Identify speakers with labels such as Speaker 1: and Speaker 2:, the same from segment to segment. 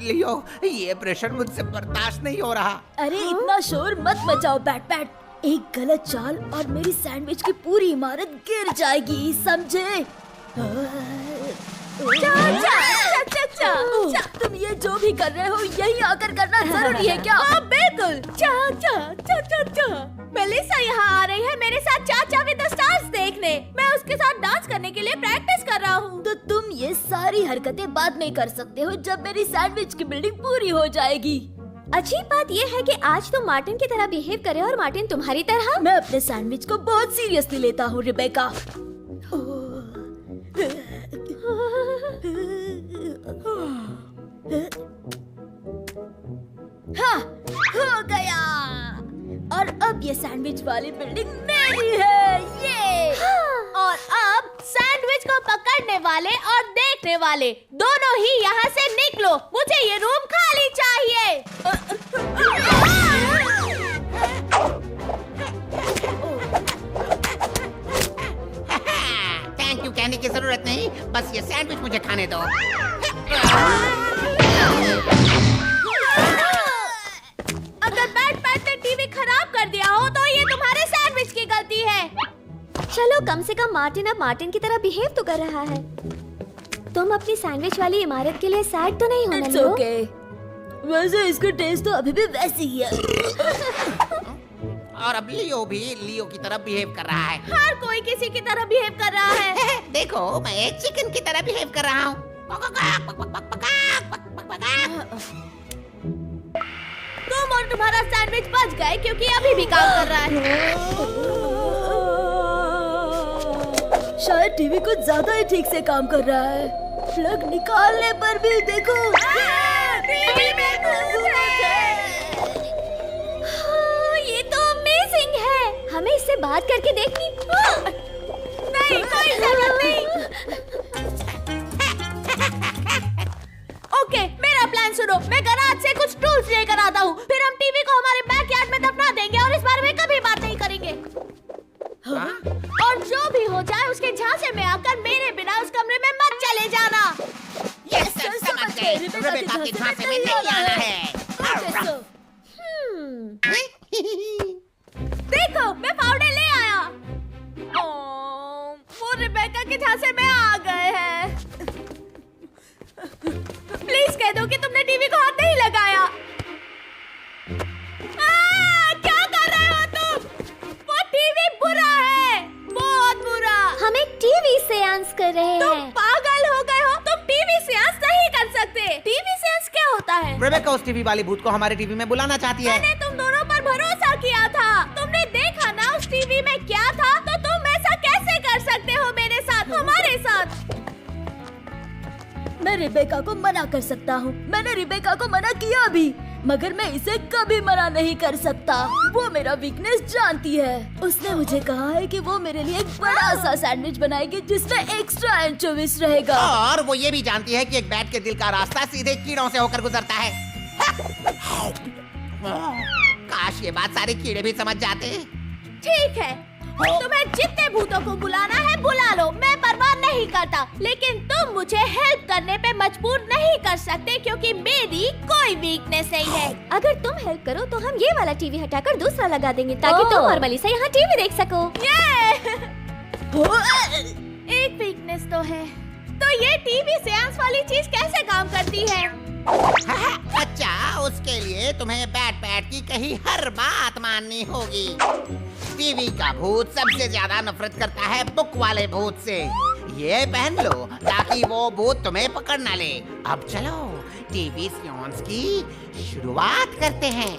Speaker 1: लियो, ये प्रेशर मुझसे बर्दाश्त नहीं हो रहा।
Speaker 2: अरे इतना शोर मत मचाओ बैट बैट। एक गलत चाल और मेरी सैंडविच की पूरी इमारत गिर जाएगी, समझे? तुम ये जो भी कर रहे हो यही आकर करना जरूरी है क्या?
Speaker 3: हाँ बिल्कुल। मेलिसा यहाँ आ रही है मेरे साथ चाचा विद द स्टार्स देखने। मैं उसके साथ डांस करने के लिए प्रैक्टिस कर रहा हूँ।
Speaker 2: तो तुम ये सारी हरकतें बाद में कर सकते हो जब मेरी सैंडविच की बिल्डिंग पूरी हो जाएगी।
Speaker 3: अजीब बात ये है कि आज तुम मार्टिन की तरह बिहेव करे और मार्टिन तुम्हारी तरह।
Speaker 2: मैं अपने सैंडविच को बहुत सीरियसली लेता हूँ रिबेका। हाँ, हो गया। और अब ये सैंडविच वाली बिल्डिंग मेरी है। ये
Speaker 3: और अब सैंडविच को पकड़ने वाले और देखने वाले दोनों ही यहाँ से निकलो। मुझे ये रूम खाली चाहिए।
Speaker 1: थैंक यू कहने की जरूरत नहीं, बस ये सैंडविच मुझे खाने दो।
Speaker 3: अगर बैट बैट ने टीवी खराब कर दिया हो तो ये तुम्हारे सैंडविच की गलती है। चलो कम से कम मार्टिन अब मार्टिन की तरह बिहेव तो कर रहा है। तुम अपनी सैंडविच वाली इमारत के लिए सैड तो नहीं होना?
Speaker 2: It's okay। वैसे इसका टेस्ट तो अभी भी वैसी ही है।
Speaker 1: और अब लियो भी लियो की तरह बिहेव कर रहा है।
Speaker 3: हर कोई किसी की तरह बिहेव कर रहा है।
Speaker 1: देखो मैं एक चिकन की तरह बिहेव कर रहा हूँ।
Speaker 3: तुम और तुम्हारा सैंडविच बच गए क्योंकि अभी भी काम कर रहा है।
Speaker 2: शायद टीवी कुछ ज्यादा ही ठीक से काम कर रहा है। प्लग निकालने पर भी देखो।
Speaker 3: टीवी में भूत है। हाँ, ये तो अमेजिंग है। हमें इससे बात करके देखनी। नहीं, कोई जरूरत नहीं। ओके, मेरा प्लान सुनो। मैं गराज से कुछ टूल्स लेकर आता हूँ। फिर हम टीवी को हमारे बैकयार्ड में दफना देंगे और इस बारे में कभी बात नहीं करेंगे। और जो भी हो जाए उसके झांसे में आकर मेरे बिना उस कमरे में मत चले जाना।
Speaker 1: यस सर, समझ गए। रिबेका के झांसे में नहीं आना है।
Speaker 3: देखो, मैं पाउडर ले आया। वो रिबेका के झांसे में आ गए हैं। प्लीज कह दो कि तुमने टीवी को हाथ नहीं लगाया। क्या कर रहे हो तुम? वो टीवी बुरा है, बहुत बुरा। हम एक टीवी सेंस कर रहे हैं। तुम पागल हो गए हो? तुम टीवी सेंस नहीं कर सकते। टीवी सेंस क्या होता है?
Speaker 1: रिबेका उस टीवी वाली भूत को हमारे टीवी में बुलाना चाहती है।
Speaker 3: मैंने तुम दोनों पर भरोसा किया था। तुमने देखा ना उस टीवी में क्या था, तो तुम ऐसा कैसे कर सकते हो मेरे साथ, हमारे साथ?
Speaker 2: मैं रिबेका को मना कर सकता हूँ। मैंने रिबेका को मना किया भी, मगर मैं इसे कभी मना नहीं कर सकता। वो मेरा वीकनेस जानती है। उसने मुझे कहा है कि वो मेरे लिए एक बड़ा सा सैंडविच बनाएगी जिसमें एक्स्ट्रा एंचोवीज रहेगा।
Speaker 1: और वो ये भी जानती है कि एक बैट के दिल का रास्ता सीधे कीड़ों से होकर गुजरता है। काश ये बात सारे कीड़े भी समझ जाते।
Speaker 3: ठीक है, तुम्हें जितने भूतों को बुलाना है बुला लो, मैं परवाह नहीं करता। लेकिन तुम मुझे हेल्प करने पे मजबूर नहीं कर सकते क्योंकि मेरी कोई वीकनेस नहीं है। अगर तुम हेल्प करो तो हम ये वाला टीवी हटाकर दूसरा लगा देंगे ताकि तुम और मेलिसा यहाँ टीवी देख सको। एक वीकनेस तो है। तो ये टीवी सेंस वाली चीज कैसे काम करती है?
Speaker 1: अच्छा, उसके लिए तुम्हें बैट बैट की कही हर बात माननी होगी। टीवी का भूत सबसे ज्यादा नफरत करता है बुक वाले भूत से। ये पहन लो ताकि वो भूत तुम्हें पकड़ ना ले। अब चलो टीवी सेंस की शुरुआत करते हैं।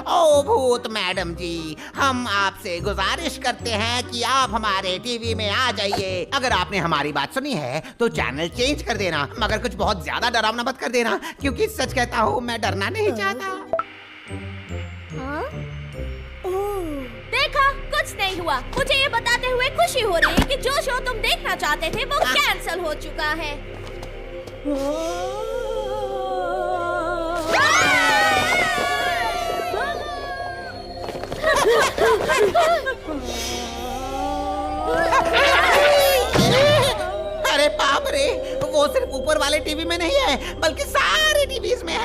Speaker 1: ओ भूत मैडम जी, हम आपसे गुजारिश करते हैं कि आप हमारे टीवी में आ जाइए। अगर आपने हमारी बात सुनी है तो चैनल चेंज कर देना, मगर कुछ बहुत ज्यादा डरावना मत कर देना, क्योंकि सच कहता हूँ मैं डरना नहीं चाहता।
Speaker 3: देखा, कुछ नहीं हुआ। मुझे ये बताते हुए खुशी हो रही है कि जो शो तुम देखना चाहते थे वो कैंसिल हो चुका है।
Speaker 1: अरे बाप रे, वो सिर्फ ऊपर वाले टीवी में नहीं है बल्कि सारे टीवीज में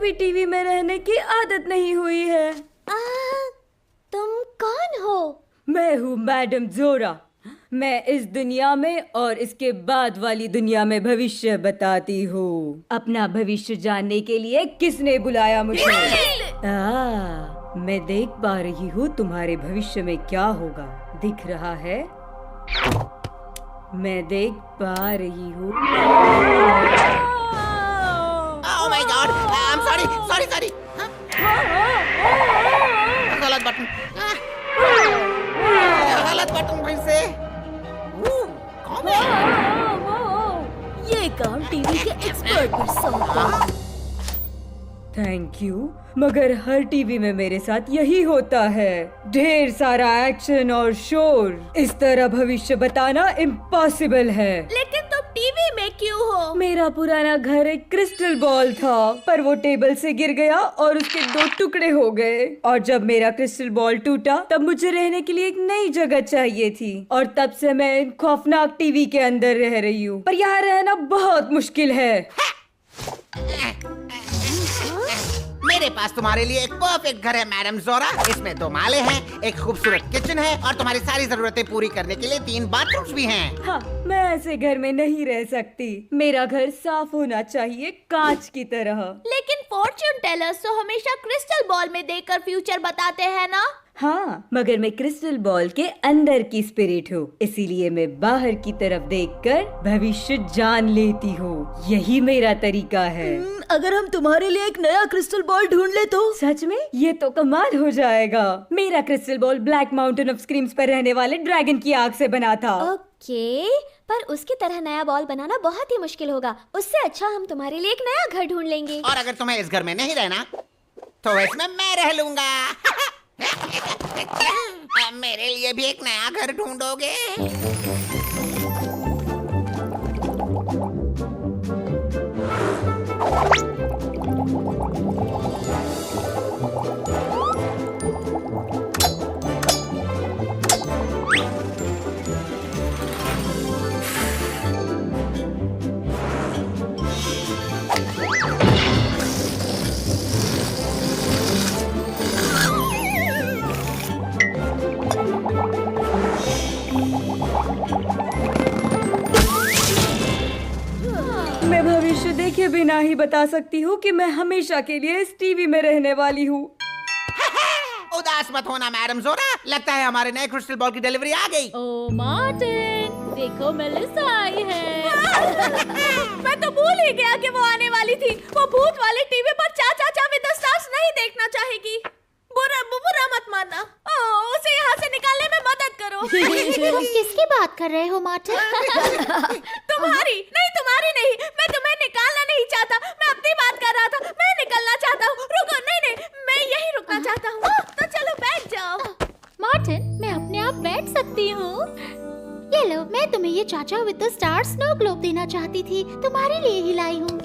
Speaker 2: कभी टीवी में रहने की आदत नहीं हुई है।
Speaker 3: तुम कौन हो?
Speaker 2: मैं हूँ मैडम जोरा। मैं इस दुनिया में और इसके बाद वाली दुनिया में भविष्य बताती हूँ। अपना भविष्य जानने के लिए किसने बुलाया मुझे? मैं देख पा रही हूँ तुम्हारे भविष्य में क्या होगा। दिख रहा है? मैं देख पा रही हूँ।
Speaker 1: Oh my God! I'm sorry. गलत बटन। गलत बटन फिर से। कौन है?
Speaker 2: ये काम टीवी के एक्सपर्ट पर सौंपा। थैंक यू, मगर हर टीवी में मेरे साथ यही होता है। ढेर सारा एक्शन और शोर। इस तरह भविष्य बताना इम्पॉसिबल है।
Speaker 3: लेकिन तुम टीवी में क्यों हो?
Speaker 2: मेरा पुराना घर एक क्रिस्टल बॉल था, पर वो टेबल से गिर गया और उसके 2 टुकड़े हो गए। और जब मेरा क्रिस्टल बॉल टूटा, तब मुझे रहने के लिए एक नई जगह चाहिए थी। और तब से मैं इन खौफनाक टीवी के अंदर रह रही हूँ। पर यहाँ रहना बहुत मुश्किल है।
Speaker 1: मेरे पास तुम्हारे लिए एक परफेक्ट घर है मैडम जोरा। इसमें 2 माले हैं, एक खूबसूरत किचन है और तुम्हारी सारी जरूरतें पूरी करने के लिए 3 बाथरूम्स भी हैं।
Speaker 2: हाँ, मैं ऐसे घर में नहीं रह सकती। मेरा घर साफ होना चाहिए, कांच की तरह।
Speaker 3: लेकिन फॉर्च्यून टेलर्स तो हमेशा क्रिस्टल बॉल में देखकर फ्यूचर बताते हैं ना?
Speaker 2: हाँ, मगर मैं क्रिस्टल बॉल के अंदर की स्पिरिट हूँ, इसीलिए मैं बाहर की तरफ देखकर भविष्य जान लेती हूँ। यही मेरा तरीका है। अगर हम तुम्हारे लिए एक नया क्रिस्टल बॉल ढूंढ ले तो? सच में? ये तो कमाल हो जाएगा। मेरा crystal ball black mountain of screams पर रहने वाले ड्रैगन की आग से बना था।
Speaker 3: ओके, पर उसकी तरह नया बॉल बनाना बहुत ही मुश्किल होगा। उससे अच्छा हम तुम्हारे लिए एक नया घर ढूंढ लेंगे।
Speaker 1: और अगर तुम्हें इस घर में नहीं रहना, तो इसमें मैं रह लूंगा। मेरे लिए भी एक नया घर ढूंढोगे?
Speaker 2: मैं भविष्य देखे बिना ही बता सकती हूँ कि मैं हमेशा के लिए इस टीवी में रहने वाली हूँ।
Speaker 1: उदास मत होना मैडम जोरा, लगता है हमारे नए क्रिस्टल बॉल की डिलीवरी आ गई।
Speaker 3: ओ मार्टिन, देखो मेलिसा आई है। मैं तो भूल ही गया कि वो आने वाली थी। वो भूत वाले टीवी पर चाचा विद द स्टार्स नहीं देखना चाहेगी। बुरा मत मानना। उसे यहाँ से निकालने में मदद करो।
Speaker 4: तुम किसकी बात कर रहे हो मार्टिन?
Speaker 3: तुम्हारी नहीं। मैं तुम्हें निकालना नहीं चाहता। मैं अपनी बात कर रहा था। मैं निकलना चाहता हूँ। रुको, नहीं, मैं यहीं रुकना चाहता हूँ। तो चलो बैठ जाओ।
Speaker 4: मार्टिन, मैं अपने आप बैठ सकती हूँ। ये लो, मैं तुम्हें ये चाचा with the star snow globe देना चाहती थी। तुम्हारे लिए ही लाई हूँ।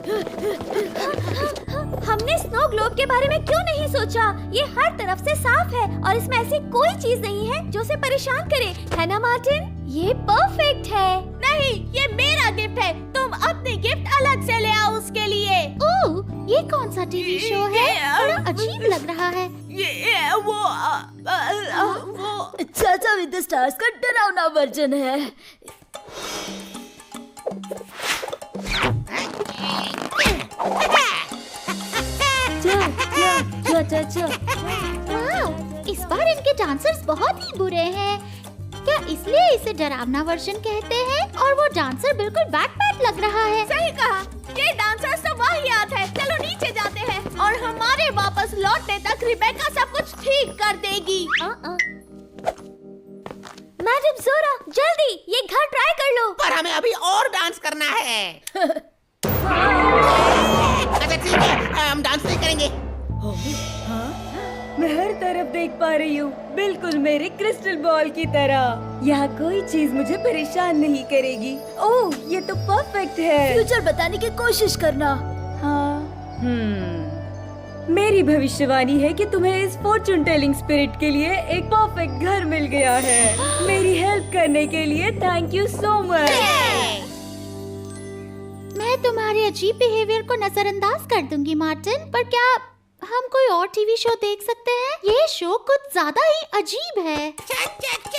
Speaker 3: हमने स्नो ग्लोब के बारे में क्यों नहीं सोचा? ये हर तरफ से साफ है और इसमें ऐसी कोई चीज नहीं है जो उसे परेशान करे, है ना मार्टिन?
Speaker 4: ये परफेक्ट है।
Speaker 3: नहीं, ये मेरा गिफ्ट है। तुम अपनी गिफ्ट अलग से ले आओ उसके लिए।
Speaker 4: ओह, ये कौन सा टीवी शो है? बड़ा अजीब लग रहा है।
Speaker 3: वो
Speaker 2: चाचा विद द स्टार्स का डरावना वर्जन है।
Speaker 4: वाह, इस बार इनके डांसर्स बहुत ही बुरे हैं। क्या इसलिए इसे डरावना वर्जन कहते हैं? और वो डांसर बिल्कुल बैड लग रहा है।
Speaker 3: सही कहा, ये डांसर्स तो वाहियात है। चलो नीचे जाते हैं और हमारे वापस लौटने तक रिबेका सब कुछ ठीक कर देगी। मैडम जोरा, जल्दी ये घर ट्राई कर लो।
Speaker 1: पर हमें अभी और डांस करना है। अच्छा ठीक है, हम डांस नहीं करेंगे।
Speaker 2: मैं हर तरफ देख पा रही हूँ, बिल्कुल मेरे क्रिस्टल बॉल की तरह। यहाँ कोई चीज मुझे परेशान नहीं करेगी। ओह, ये तो परफेक्ट है। फ्यूचर बताने की कोशिश करना। हाँ, मेरी भविष्यवाणी है कि तुम्हें इस फॉर्चून टेलिंग स्पिरिट के लिए एक परफेक्ट घर मिल गया है। मेरी हेल्प करने के लिए थैंक यू सो मच।
Speaker 4: मैं मैं तुम्हारे अजीब बिहेवियर को नजरअंदाज कर दूंगी मार्टिन, पर क्या हम कोई और टीवी शो देख सकते हैं? ये शो कुछ ज्यादा ही अजीब है।
Speaker 1: चक चक